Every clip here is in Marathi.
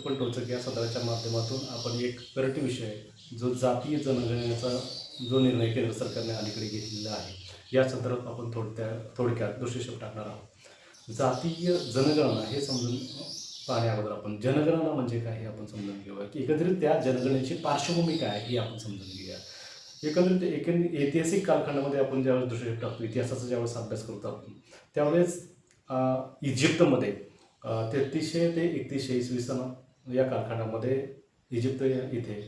पण टोचक या सदराच्या माध्यमातून आपण एक करंट विषय जो जातीय जनगणनेचा जो निर्णय केंद्र सरकारने अलीकडे घेतलेला आहे या संदर्भात आपण थोडक्यात दृष्टिक्षेप टाकणार आहोत। जातीय जनगणना हे समजून पाहण्या अगोदर आपण जनगणना म्हणजे काय हे आपण समजून घेऊया की एकंदरीत त्या जनगणनेची पार्श्वभूमी काय हे आपण समजून घेऊया। एकंदरीत ऐतिहासिक कालखंडामध्ये आपण ज्यावेळेस दृष्टिक्षेप टाकतो, इतिहासाचा ज्यावेळेस अभ्यास करतो आपण, त्यावेळेस इजिप्तमध्ये 3300 ते 3100 इसवी सन या कालखंडामध्ये इजिप्त इथे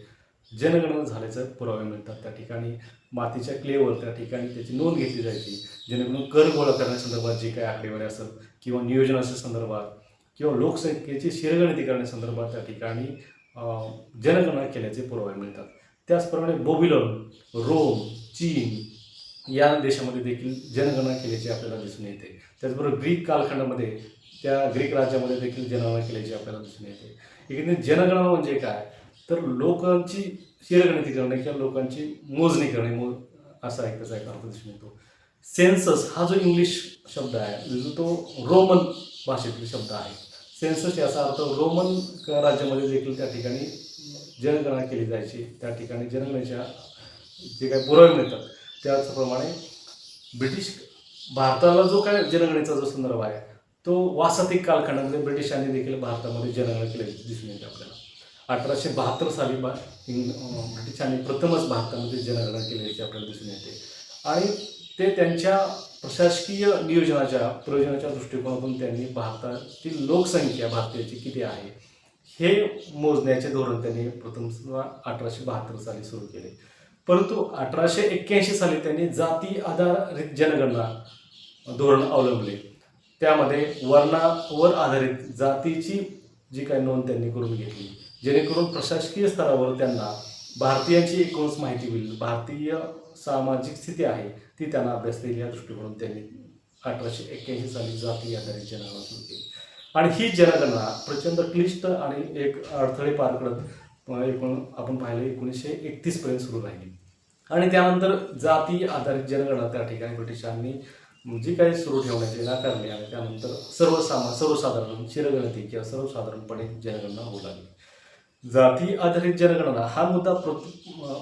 जनगणना झाल्याचे पुरावे मिळतात। त्या ठिकाणी मातीच्या क्लेवर त्या ठिकाणी त्याची नोंद घेतली जायची, जेणेकरून कर गोळा करण्यासंदर्भात जे काही आकडेवारी असेल किंवा नियोजनाच्या संदर्भात किंवा लोकसंख्येची शिरगणती करण्यासंदर्भात त्या ठिकाणी जनगणना केल्याचे पुरावे मिळतात। त्याचप्रमाणे बॅबिलोन, रोम, चीन या देशामध्ये देखील जनगणना केल्याचे आपल्याला दिसून येते। त्याचबरोबर ग्रीक कालखंडामध्ये त्या ग्रीक राज्यामध्ये देखील जनगणना केल्याची आपल्याला दिसून येते। एकंदरीत जनगणना म्हणजे काय तर लोकांची शिरगणती करणे किंवा लोकांची मोजणी करणे असा त्याचा एक अर्थ दिसून येतो। सेन्सस हा जो इंग्लिश शब्द आहे जो तो रोमन भाषेतील शब्द आहे। सेन्सस याचा अर्थ रोमन राज्यामध्ये देखील त्या ठिकाणी जनगणना केली जायची। त्या ठिकाणी जनगणनेच्या जे काही पुरावे मिळतात त्याचप्रमाणे ब्रिटिश भारताला जो काय जनगणनेचा जो संदर्भ आहे तो वासातिक कालखंडामध्ये ब्रिटिशांनी देखील भारतामध्ये जनगणना केल्याची दिसून येते आपल्याला। 1872 साली ब्रिटिशांनी प्रथमच भारतामध्ये जनगणना केल्याची आपल्याला दिसून येते आणि ते त्यांच्या प्रशासकीय नियोजनाच्या प्रयोजनाच्या दृष्टिकोनातून त्यांनी भारतातील लोकसंख्या भारतीयाची किती आहे हे मोजण्याचे धोरण त्यांनी प्रथम 1872 साली सुरू केले। परंतु 1881 साली त्यांनी जाती आधारित जनगणना धोरण अवलंबले। त्यामध्ये वर्णावर आधारित जातीची जी काही नोंद त्यांनी करून घेतली, जेणेकरून प्रशासकीय स्तरावर त्यांना भारतीयांची एकूणच माहिती होईल, भारतीय सामाजिक स्थिती आहे ती त्यांना अभ्यासता येईल या दृष्टिकोनातून त्यांनी 1881 साली जाती आधारित जनगणना सुरू केली। आणि ही जनगणना प्रचंड क्लिष्ट आणि एक अडथळे पार करत आपण पाहिलं 1931 पर्यंत सुरू राहिली आणि त्यानंतर जाती आधारित जनगणना त्या ठिकाणी ब्रिटिशांनी जी काही सुरू ठेवण्याचे नाकारले आणि त्यानंतर सर्वसाधारण शिरगणती किंवा सर्वसाधारणपणे जनगणना होऊ लागली। जाती आधारित जनगणना हा मुद्दा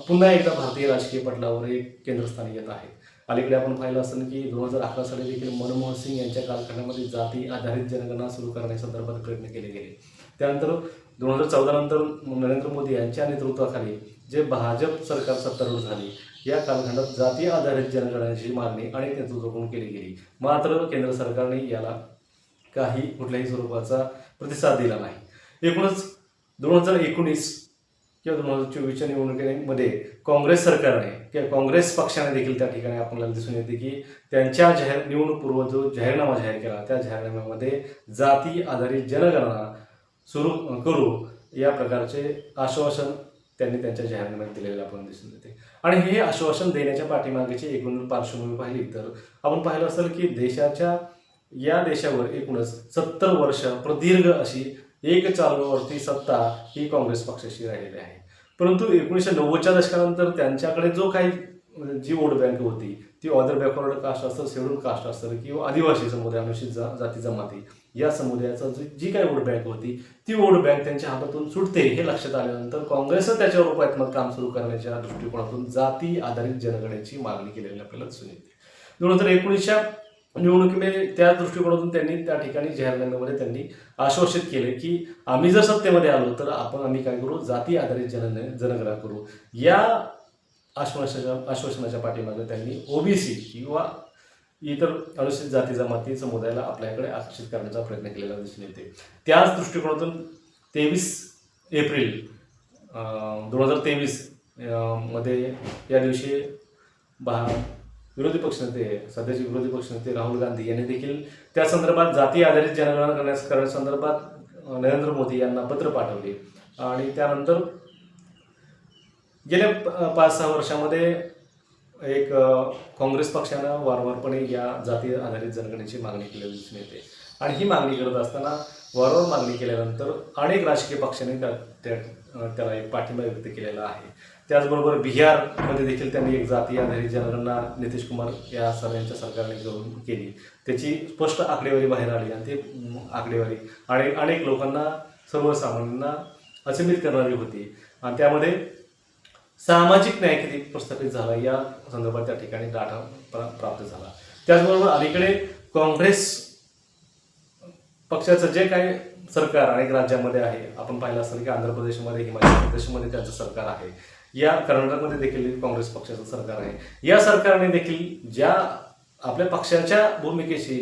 पुन्हा एकदा भारतीय राजकीय पटलावर एक केंद्रस्थानी येत आहे। अलीकडे आपण पाहिलं असेल की 2011 साली देखील मनमोहन सिंग यांच्या कालखंडामध्ये जाती आधारित जनगणना सुरू करण्यासंदर्भात प्रयत्न केले गेले। त्यानंतर 2014 नंतर नरेंद्र मोदी यांच्या नेतृत्वाखाली जे भाजप सरकार सत्तारूढ झाली या कालखंडात जाती आधारित जनगणनेची मागणी अनेक नेतृत्वाकडून केली गेली, मात्र केंद्र सरकारने याला कुठल्याही स्वरूपाचा प्रतिसाद दिला नाही। एकूणच 2019 किंवा 2024च्या निवडणुकीमध्ये काँग्रेस सरकारने किंवा काँग्रेस पक्षाने देखील त्या ठिकाणी आपल्याला दिसून येते की त्यांच्या निवडणूकपूर्व जो जाहीरनामा जाहीर केला त्या जाहीरनाम्यामध्ये जाती आधारित जनगणना सुरू करू या प्रकारचे आश्वासन त्यांनी त्यांच्या जाहीरनाम्यात दिलेले आपल्याला दिसून येते। आणि हे आश्वासन देण्याच्या पाठीमागेची एकूण पार्श्वभूमी पाहिली तर आपण पाहिलं असेल की या देशावर एकूणच 70 वर्ष प्रदीर्घ अशी एक चालूवरती सत्ता ही काँग्रेस पक्षाची राहिलेली आहे। परंतु 1990च्या दशकानंतर त्यांच्याकडे जी वोट बँक होती ती ऑदर बॅकवर्ड कास्ट असेल, शेड्यूल कास्ट असेल किंवा आदिवासी समुदाय, अनुसूचित जाती जमाती या समुदायाचा जी काही वोट बँक होती ती वोट बँक त्यांच्या हातातून सुटते हे लक्षात आल्यानंतर काँग्रेसनं त्याच्यावर उपायात्मक काम सुरू करण्याच्या दृष्टिकोनातून जाती आधारित जनगणनेची मागणी केलेली आपल्याला दिसून येते। 2019च्या निवडणुकीमध्ये त्या दृष्टिकोनातून त्यांनी त्या ठिकाणी जाहीरनाम्यामध्ये त्यांनी आश्वासित केले की आम्ही जर सत्तेमध्ये आलो तर आम्ही काय करू, जाती आधारित जनगणना करू। या आश्वासनाच्या पाठीमागे त्यांनी ओबीसी किंवा इतर अनुसूचित जाती जमाती समुदायाला आपल्याकडे आकर्षित करण्याचा प्रयत्न केलेला दिसून येते। त्याच दृष्टिकोनातून 23 एप्रिल 2023 मध्ये या दिवशी सध्याचे विरोधी पक्षनेते राहुल गांधी यांनी देखील त्या संदर्भात जाती आधारित जनगणना करण्यासंदर्भात नरेंद्र मोदी यांना पत्र पाठवले आणि त्यानंतर गेल्या 5-6 वर्षामध्ये एक काँग्रेस पक्षानं वारंवारपणे या जाती आधारित जनगणनेची मागणी केलेली दिसून येते आणि ही मागणी करत असताना वारंवार मागणी केल्यानंतर अनेक राजकीय पक्षांनी त्याला एक पाठिंबा व्यक्त केलेला आहे। त्याचबरोबर बिहारमध्ये देखील त्यांनी एक जाती आधारित जनगणना नितीश कुमार यांच्या सरकारने केली, त्याची स्पष्ट आकडेवारी बाहेर आली आणि ते आकडेवारी आणि अनेक लोकांना सर्वसामान्यांना अचंबित करणारी होती आणि त्यामध्ये सामाजिक न्याय किती प्रस्थापित झाला या संदर्भात त्या ठिकाणी डाटा प्राप्त झाला. त्याचबरोबर अलीकडे काँग्रेस पक्षाचं जे काही सरकार अनेक राज्यामध्ये आहे, आपण पाहिलं असेल की आंध्र प्रदेशमध्ये, हिमाचल प्रदेशमध्ये त्यांचं सरकार आहे, या कर्नाटकमध्ये देखील काँग्रेस पक्षाचं सरकार आहे. या सरकारने देखील ज्या आपल्या पक्षाच्या भूमिकेशी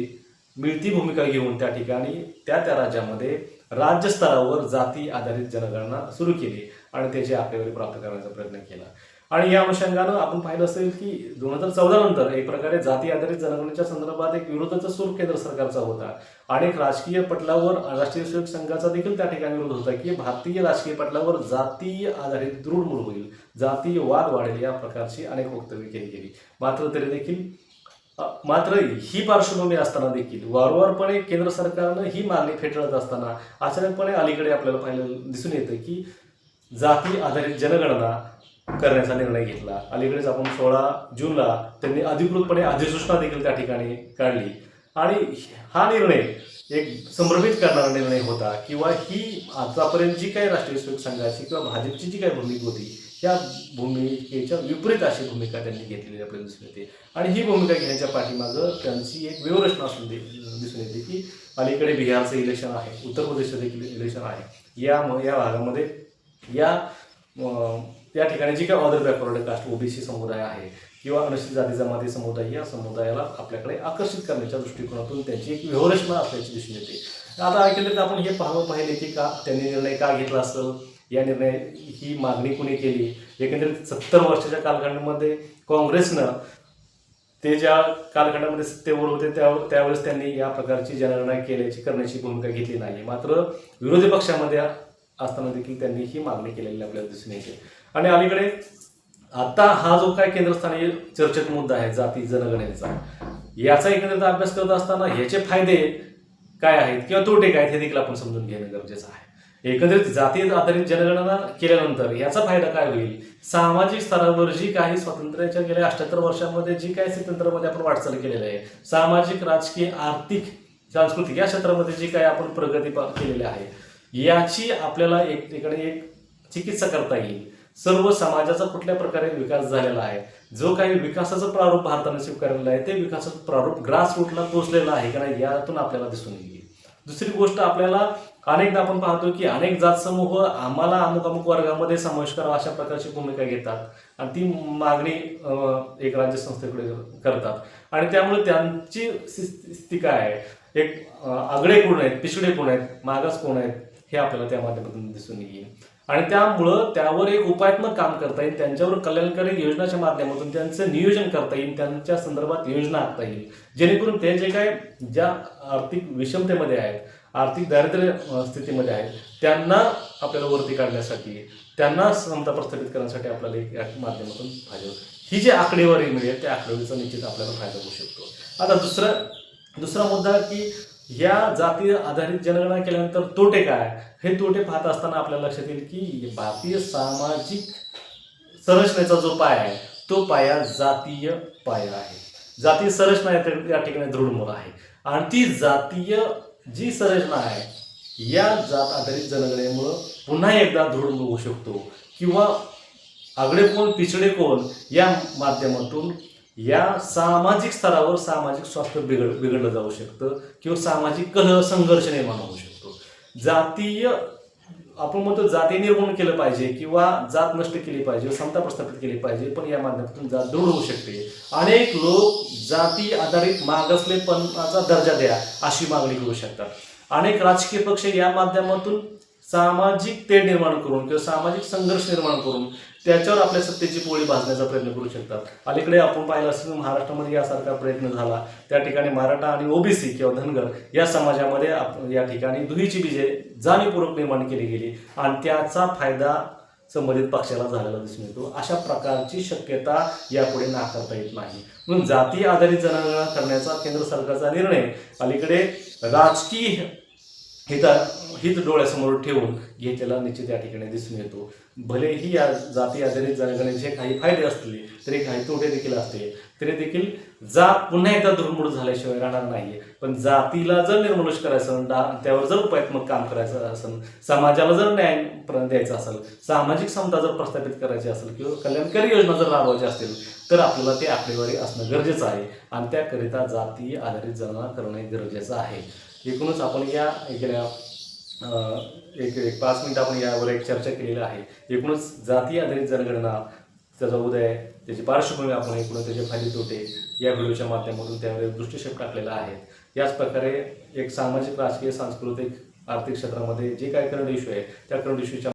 मिळती भूमिका घेऊन त्या ठिकाणी त्या राज्यामध्ये राज्यस्तरावर जाती आधारित जनगणना सुरू केली आणि त्याची आकडेवारी प्राप्त करण्याचा प्रयत्न केला. आणि या अनुषंगानं आपण पाहिलं असेल की 2014 नंतर एक प्रकारे जाती आधारित जनगणनेच्या संदर्भात एक विरोधाचा सूर केंद्र सरकारचा होता. अनेक राजकीय पटलावर राष्ट्रीय स्वयंसेवक संघाचा देखील त्या ठिकाणी विरोध होता की भारतीय राजकीय पटलावर जातीय आधारित दृढमूळ होईल, जातीय वाद वाढेल, या प्रकारची अनेक वक्तव्य केली गेली. मात्र ही पार्श्वभूमी असताना देखील वारंवारपणे केंद्र सरकारनं ही मागणी फेटाळत असताना अचानकपणे अलीकडे आपल्याला पाहायला दिसून येतं की जाती आधारित जनगणना करण्याचा निर्णय घेतला. अलीकडेच आपण 16 जूनला त्यांनी अधिकृतपणे अधिसूचना देखील त्या ठिकाणी काढली आणि हा निर्णय एक संभ्रमित करणारा निर्णय होता किंवा ही आतापर्यंत जी काही राष्ट्रीय स्वयंसेवक संघाची किंवा भाजपची जी काही भूमिका होती त्या भूमिकेच्या विपरीत अशी भूमिका त्यांनी घेतलेली आपल्याला दिसून येते. आणि ही भूमिका घेण्याच्या पाठीमागं त्यांची एक व्यूहरचना असून दिसून येते की अलीकडे बिहारचं इलेक्शन आहे, उत्तर प्रदेशचं देखील इलेक्शन आहे. या भागामध्ये या ठिकाणी जी काही अदर बॅकवर्ड कास्ट ओबीसी समुदाय आहे किंवा अनुसूचित जाती जमाती समुदाय, या समुदायाला आपल्याकडे आकर्षित करण्याच्या दृष्टिकोनातून त्यांची एक व्यूहरचना असल्याची दिसून येते. आता एकंदरीत आपण हे पाहिले की का त्यांनी निर्णय का घेतला असेल, ही मागणी कुणी केली. एकंदरीत 70 वर्षाच्या कालखंडामध्ये काँग्रेसनं ते ज्या कालखंडामध्ये सत्तेवर होते त्यावेळेस त्यांनी या प्रकारची जनगणना करण्याची भूमिका घेतली नाही. मात्र विरोधी पक्षामध्ये असताना देखील त्यांनी ही मागणी केलेली आपल्याला दिसून येते. आणि अलीकडे आता हा जो काय केंद्रस्थानी चर्चेत मुद्दा आहे जाती जनगणनेचा, याचा एकंदरीत अभ्यास करत असताना ह्याचे फायदे काय आहेत किंवा तोटे काय आहेत हे देखील आपण समजून घेणं गरजेचं आहे. एकंदरीत जाती आधारित जनगणना केल्यानंतर याचा फायदा काय होईल, सामाजिक स्तरावर जी काही स्वातंत्र्याच्या गेल्या 78 वर्षांमध्ये जी काही स्वातंत्र्यामध्ये आपण वाटचाल केलेली आहे, सामाजिक, राजकीय, आर्थिक, सांस्कृतिक या क्षेत्रामध्ये जी काही आपण प्रगती केलेली आहे, याची आपल्याला एक ठिकाणी एक चिकित्सा करता येईल. सर्व समाजाचा कुठल्या प्रकारे विकास झालेला आहे, जो काही विकासाचं प्रारूप भारताने स्वीकारलेलं आहे ते विकासाचं प्रारूप ग्रासरूटला पोहोचलेलं आहे का नाही, यातून आपल्याला दिसून येईल. दुसरी गोष्ट, आपल्याला अनेकदा आपण पाहतो की अनेक जात समूह आम्हाला अमुक वर्गामध्ये समावेश करावा अशा प्रकारची भूमिका घेतात आणि ती मागणी एक राज्यसंस्थेकडे करतात आणि त्यामुळे त्यांची स्थिती काय आहे, एक आगळे कोण आहेत, पिछडे कोण आहेत, मागास कोण आहेत, हे आपल्याला त्या माध्यमातून दिसून येईल. आणि त्यामुळं त्यावर एक उपायात्मक काम करता येईल, त्यांच्यावर कल्याणकारी योजनाच्या माध्यमातून त्यांचं नियोजन करता येईल, त्यांच्या संदर्भात योजना आखता येईल, जेणेकरून ते जे काय ज्या आर्थिक विषमतेमध्ये आहेत, आर्थिक दारिद्र्य स्थितीमध्ये आहेत, त्यांना आपल्याला वरती काढण्यासाठी, त्यांना समता प्रस्थापित करण्यासाठी आपल्याला या माध्यमातून फायदा होतो. ही जी आकडेवारी मिळेल त्या आकडेवारीचा निश्चित आपल्याला फायदा होऊ शकतो. आता दुसरा मुद्दा की या जाती आधारित जनगणना केल्यानंतर तोटे काय, हे तोटे पाहत असताना आपल्याला लक्षात येईल की भारतीय सामाजिक संरचनेचा जो पाया आहे तो पाया जातीय पाया आहे. जातीय संरचना या ठिकाणी दृढमूळ आहे आणि ती जातीय जी संरचना आहे या जात आधारित जनगणनेमुळं पुन्हा एकदा दृढमूळ होऊ शकतो किंवा आगळे कोण पिछडे कोण या माध्यमातून या सामाजिक स्तरावर सामाजिक स्वास्थ्य बिघडलं जाऊ शकतं किंवा सामाजिक कलह संघर्ष निर्माण होऊ शकतो. जातीय आपण म्हणतो जाती निर्मूलन केलं पाहिजे किंवा जात नष्ट केली पाहिजे, समता प्रस्थापित केली पाहिजे, पण या माध्यमातून जात दृढ होऊ शकते. अनेक लोक जाती आधारित मागासलेपणाचा दर्जा द्या अशी मागणी करू शकतात. अनेक राजकीय पक्ष या माध्यमातून सामाजिक तेढ निर्माण करून किंवा सामाजिक संघर्ष निर्माण करून त्याच्यावर आपल्या सत्तेची पोळी भाजण्याचा प्रयत्न करू शकतात. अलीकडे आपण पाहिलं असेल महाराष्ट्रामध्ये यासारखा प्रयत्न झाला, त्या ठिकाणी मराठा आणि ओबीसी किंवा धनगर या समाजामध्ये या ठिकाणी दुहीची बीजे जाणीवपूर्वक निर्माण केली गेली आणि त्याचा फायदा संबंधित पक्षाला झालेला दिसून येतो. अशा प्रकारची शक्यता यापुढे नाकारता येत नाही. म्हणून जाती आधारित जनगणना करण्याचा केंद्र सरकारचा निर्णय अलीकडे राजकीय हित हित डोळ्यासमोर ठेवून घेतलेला निश्चित या ठिकाणी दिसून येतो. भलेही या जाती आधारित जनगणनेचे काही फायदे असले तरी काही तोटे देखील असते, तरी देखील जात पुन्हा एकदा दुर्मूळ झाल्याशिवाय राहणार नाही. पण जातीला जर निर्मूलन करायचं, त्यावर जर उपायात्मक काम करायचं असेल, समाजाला जर न्याय द्यायचा असेल, सामाजिक समता जर प्रस्थापित करायची असेल किंवा कल्याणकारी योजना जर राबवायच्या असतील, तर आपल्याला ते आकडेवारी असणं गरजेचं आहे आणि त्याकरिता जाती आधारित गणना करणे गरजेचं आहे. एकूणच आपण या गेल्या एक 5 मिनिट आपण यावर एक चर्चा केलेली आहे. एकूणच जाती आधारित जनगणना, त्याचा उदय, त्याची पार्श्वभूमी, आपण एकूणच त्याचे फायदे तोटे या व्हिडिओच्या माध्यमातून त्यावर दृष्टिक्षेप टाकलेला आहे. याच प्रकारे एक सामाजिक, राजकीय, सांस्कृतिक, आर्थिक क्षेत्रामध्ये जे काय करंट इश्यू आहे त्या करंट इश्यूच्या